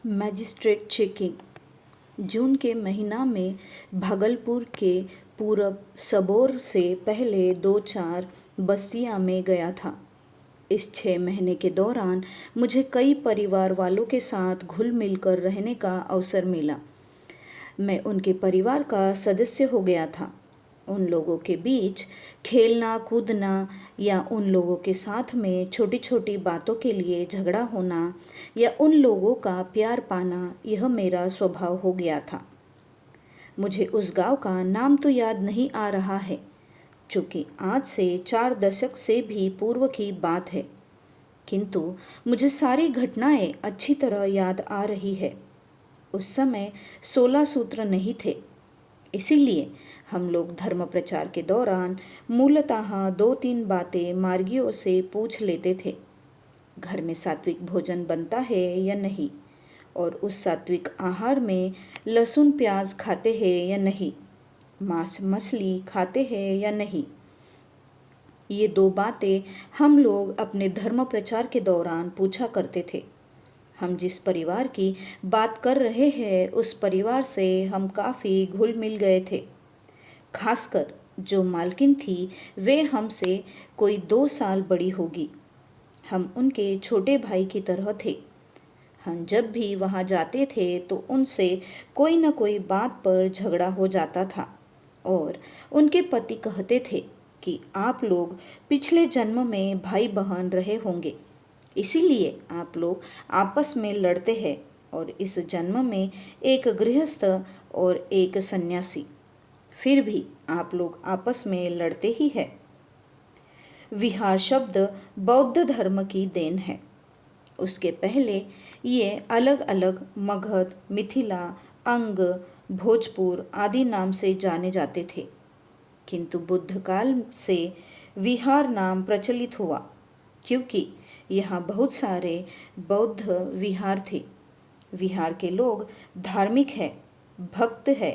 Magistrate checking. जून के महीना में भागलपुर के पूरब सबौर से पहले 2-4 बस्तियां में गया था। इस 6 महीने के दौरान मुझे कई परिवार वालों के साथ घुल मिल कर रहने का अवसर मिला। मैं उनके परिवार का सदस्य हो गया था। उन लोगों के बीच खेलना कूदना या उन लोगों के साथ में छोटी छोटी बातों के लिए झगड़ा होना या उन लोगों का प्यार पाना, यह मेरा स्वभाव हो गया था। मुझे उस गांव का नाम तो याद नहीं आ रहा है, चूँकि आज से 4 दशक से भी पूर्व की बात है, किंतु मुझे सारी घटनाएं अच्छी तरह याद आ रही है। उस समय 16 सूत्र नहीं थे, इसीलिए हम लोग धर्म प्रचार के दौरान मूलतः 2-3 बातें मार्गियों से पूछ लेते थे। घर में सात्विक भोजन बनता है या नहीं, और उस सात्विक आहार में लहसुन प्याज खाते हैं या नहीं, मांस मछली खाते हैं या नहीं। ये 2 बातें हम लोग अपने धर्म प्रचार के दौरान पूछा करते थे। हम जिस परिवार की बात कर रहे हैं उस परिवार से हम काफ़ी घुल मिल गए थे। खासकर जो मालकिन थी वे हमसे कोई 2 साल बड़ी होगी। हम उनके छोटे भाई की तरह थे। हम जब भी वहाँ जाते थे तो उनसे कोई न कोई बात पर झगड़ा हो जाता था, और उनके पति कहते थे कि आप लोग पिछले जन्म में भाई बहन रहे होंगे, इसीलिए आप लोग आपस में लड़ते हैं, और इस जन्म में एक गृहस्थ और एक सन्यासी, फिर भी आप लोग आपस में लड़ते ही हैं। विहार शब्द बौद्ध धर्म की देन है। उसके पहले ये अलग अलग मगध, मिथिला, अंग, भोजपुर आदि नाम से जाने जाते थे, किंतु बुद्ध काल से विहार नाम प्रचलित हुआ, क्योंकि यहाँ बहुत सारे बौद्ध विहार थे। विहार के लोग धार्मिक है, भक्त है,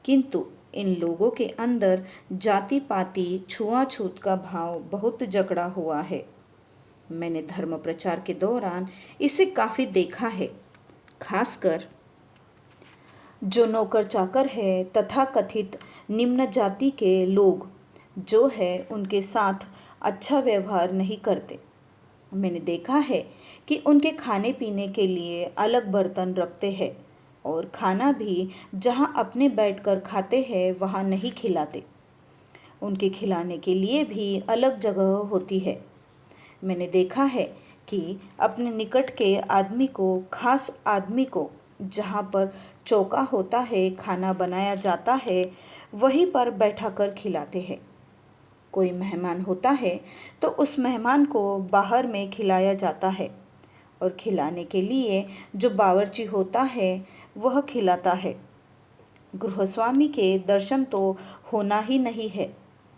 किंतु इन लोगों के अंदर जाति पाति छुआछूत का भाव बहुत जकड़ा हुआ है। मैंने धर्म प्रचार के दौरान इसे काफ़ी देखा है। खासकर जो नौकर चाकर है तथा कथित निम्न जाति के लोग जो है उनके साथ अच्छा व्यवहार नहीं करते। मैंने देखा है कि उनके खाने पीने के लिए अलग बर्तन रखते हैं, और खाना भी जहाँ अपने बैठकर खाते हैं वहाँ नहीं खिलाते। उनके खिलाने के लिए भी अलग जगह होती है। मैंने देखा है कि अपने निकट के आदमी को, खास आदमी को जहाँ पर चौका होता है, खाना बनाया जाता है, वहीं पर बैठाकर खिलाते हैं। कोई मेहमान होता है तो उस मेहमान को बाहर में खिलाया जाता है, और खिलाने के लिए जो बावर्ची होता है वह खिलाता है। गृहस्वामी के दर्शन तो होना ही नहीं है,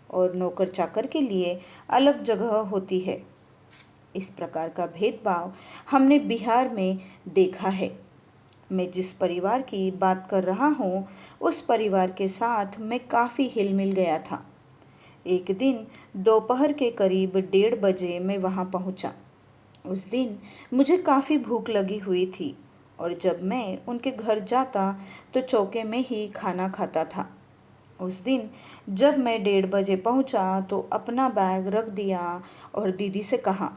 और नौकर चाकर के लिए अलग जगह होती है। इस प्रकार का भेदभाव हमने बिहार में देखा है। मैं जिस परिवार की बात कर रहा हूँ उस परिवार के साथ मैं काफ़ी हिल मिल गया था। एक दिन दोपहर के करीब 1:30 बजे मैं वहाँ पहुँचा। उस दिन मुझे काफ़ी भूख लगी हुई थी, और जब मैं उनके घर जाता तो चौके में ही खाना खाता था। उस दिन जब मैं 1:30 बजे पहुँचा तो अपना बैग रख दिया और दीदी से कहा,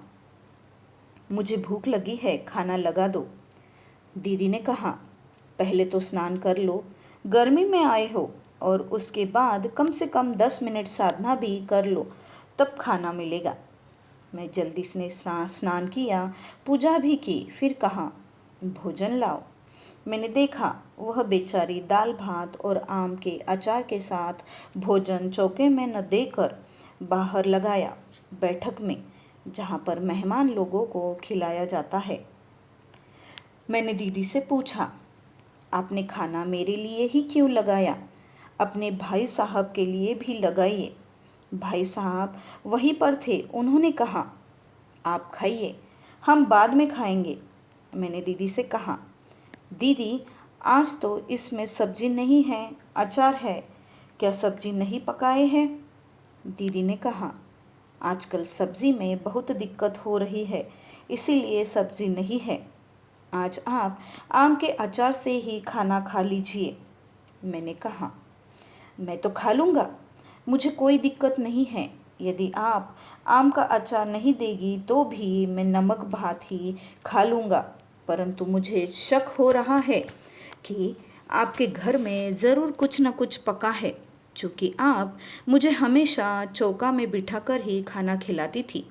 मुझे भूख लगी है, खाना लगा दो। दीदी ने कहा, पहले तो स्नान कर लो, गर्मी में आए हो, और उसके बाद कम से कम 10 मिनट साधना भी कर लो, तब खाना मिलेगा। मैं जल्दी से स्नान किया, पूजा भी की, फिर कहा, भोजन लाओ। मैंने देखा वह बेचारी दाल भात और आम के अचार के साथ भोजन चौके में न देकर बाहर लगाया, बैठक में, जहाँ पर मेहमान लोगों को खिलाया जाता है। मैंने दीदी से पूछा, आपने खाना मेरे लिए ही क्यों लगाया? अपने भाई साहब के लिए भी लगाइए। भाई साहब वहीं पर थे। उन्होंने कहा, आप खाइए, हम बाद में खाएंगे। मैंने दीदी से कहा, दीदी आज तो इसमें सब्जी नहीं है, अचार है, क्या सब्जी नहीं पकाए हैं? दीदी ने कहा, आजकल सब्जी में बहुत दिक्कत हो रही है, इसीलिए सब्जी नहीं है। आज आप आम के अचार से ही खाना खा लीजिए। मैंने कहा, मैं तो खा लूँगा, मुझे कोई दिक्कत नहीं है। यदि आप आम का अचार नहीं देगी तो भी मैं नमक भात ही खा लूँगा। परंतु मुझे शक हो रहा है कि आपके घर में ज़रूर कुछ न कुछ पका है, क्योंकि आप मुझे हमेशा चौका में बिठाकर ही खाना खिलाती थी।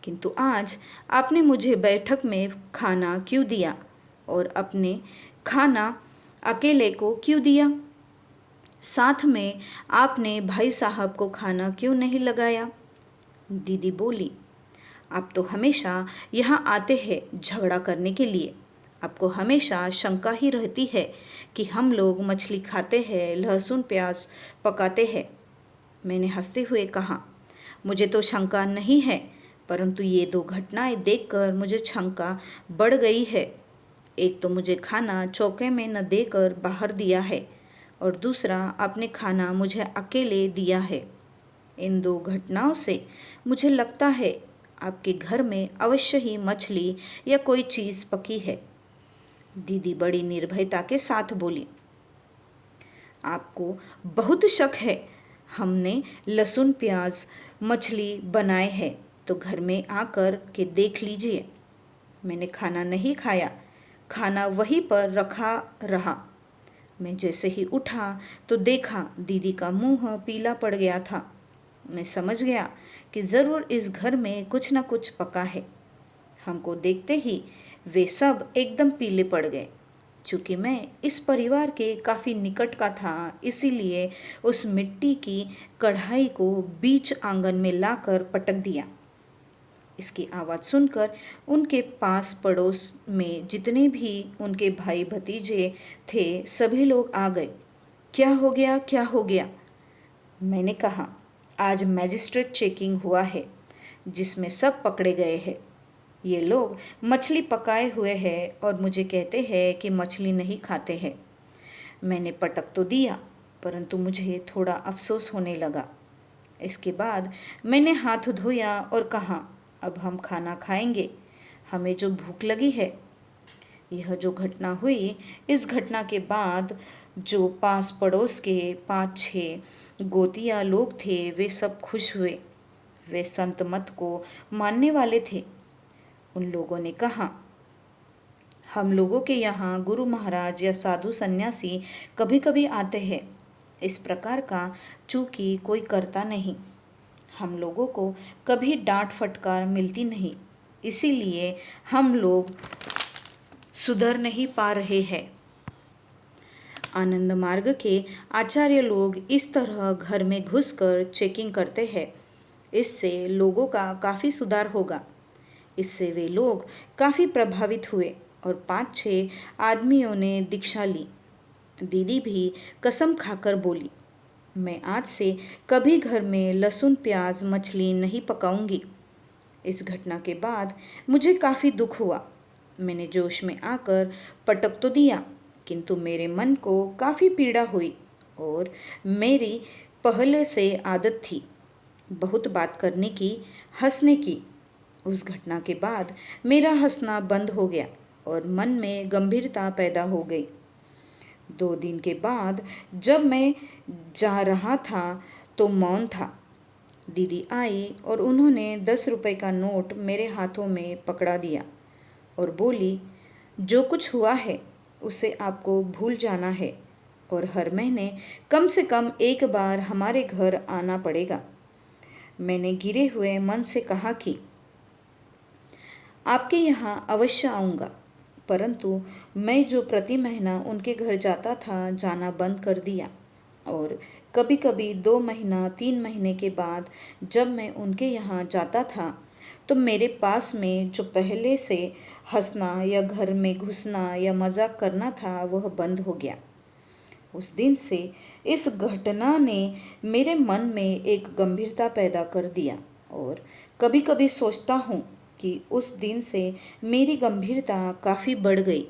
किंतु आज आपने मुझे बैठक में खाना क्यों दिया और अपने खाना अकेले को क्यों दिया? साथ में आपने भाई साहब को खाना क्यों नहीं लगाया? दीदी बोली, आप तो हमेशा यहाँ आते हैं झगड़ा करने के लिए। आपको हमेशा शंका ही रहती है कि हम लोग मछली खाते हैं, लहसुन प्याज पकाते हैं। मैंने हंसते हुए कहा, मुझे तो शंका नहीं है, परंतु ये दो घटनाएं देखकर मुझे शंका बढ़ गई है। एक तो मुझे खाना चौके में न देकर बाहर दिया है और दूसरा आपने खाना मुझे अकेले दिया है। इन दो घटनाओं से मुझे लगता है आपके घर में अवश्य ही मछली या कोई चीज़ पकी है। दीदी बड़ी निर्भयता के साथ बोली, आपको बहुत शक है। हमने लहसुन प्याज मछली बनाए हैं तो घर में आकर के देख लीजिए। मैंने खाना नहीं खाया, खाना वहीं पर रखा रहा। मैं जैसे ही उठा तो देखा दीदी का मुंह पीला पड़ गया था। मैं समझ गया कि ज़रूर इस घर में कुछ न कुछ पका है। हमको देखते ही वे सब एकदम पीले पड़ गए। चूँकि मैं इस परिवार के काफ़ी निकट का था, इसीलिए उस मिट्टी की कढ़ाई को बीच आंगन में लाकर पटक दिया। इसकी आवाज़ सुनकर उनके पास पड़ोस में जितने भी उनके भाई भतीजे थे सभी लोग आ गए। क्या हो गया, क्या हो गया? मैंने कहा, आज मैजिस्ट्रेट चेकिंग हुआ है जिसमें सब पकड़े गए हैं। ये लोग मछली पकाए हुए हैं और मुझे कहते हैं कि मछली नहीं खाते हैं। मैंने पटक तो दिया, परंतु मुझे थोड़ा अफसोस होने लगा। इसके बाद मैंने हाथ धोया और कहा, अब हम खाना खाएंगे, हमें जो भूख लगी है। यह जो घटना हुई, इस घटना के बाद जो पास पड़ोस के 5-6 गोतिया लोग थे वे सब खुश हुए। वे संत मत को मानने वाले थे। उन लोगों ने कहा, हम लोगों के यहाँ गुरु महाराज या साधु सन्यासी कभी कभी आते हैं। इस प्रकार का चूँकि कोई करता नहीं। हम लोगों को कभी डांट फटकार मिलती नहीं, इसीलिए हम लोग सुधर नहीं पा रहे हैं। आनंद मार्ग के आचार्य लोग इस तरह घर में घुसकर चेकिंग करते हैं। इससे लोगों का काफ़ी सुधार होगा। इससे वे लोग काफ़ी प्रभावित हुए और 5-6 आदमियों ने दीक्षा ली। दीदी भी कसम खाकर बोली, मैं आज से कभी घर में लहसुन प्याज मछली नहीं पकाऊंगी। इस घटना के बाद मुझे काफ़ी दुख हुआ। मैंने जोश में आकर पटक तो दिया, किंतु मेरे मन को काफ़ी पीड़ा हुई और मेरी पहले से आदत थी बहुत बात करने की, हंसने की। उस घटना के बाद मेरा हंसना बंद हो गया और मन में गंभीरता पैदा हो गई। 2 दिन के बाद जब मैं जा रहा था तो मौन था। दीदी आई और उन्होंने 10 रुपए का नोट मेरे हाथों में पकड़ा दिया और बोली, जो कुछ हुआ है उसे आपको भूल जाना है और हर महीने कम से कम एक बार हमारे घर आना पड़ेगा। मैंने गिरे हुए मन से कहा कि आपके यहाँ अवश्य आऊँगा, परंतु मैं जो प्रति महीना उनके घर जाता था जाना बंद कर दिया और कभी कभी 2 महीना 3 महीने के बाद जब मैं उनके यहाँ जाता था तो मेरे पास में जो पहले से हंसना या घर में घुसना या मजाक करना था वह बंद हो गया। उस दिन से इस घटना ने मेरे मन में एक गंभीरता पैदा कर दिया और कभी कभी सोचता हूँ कि उस दिन से मेरी गंभीरता काफ़ी बढ़ गई।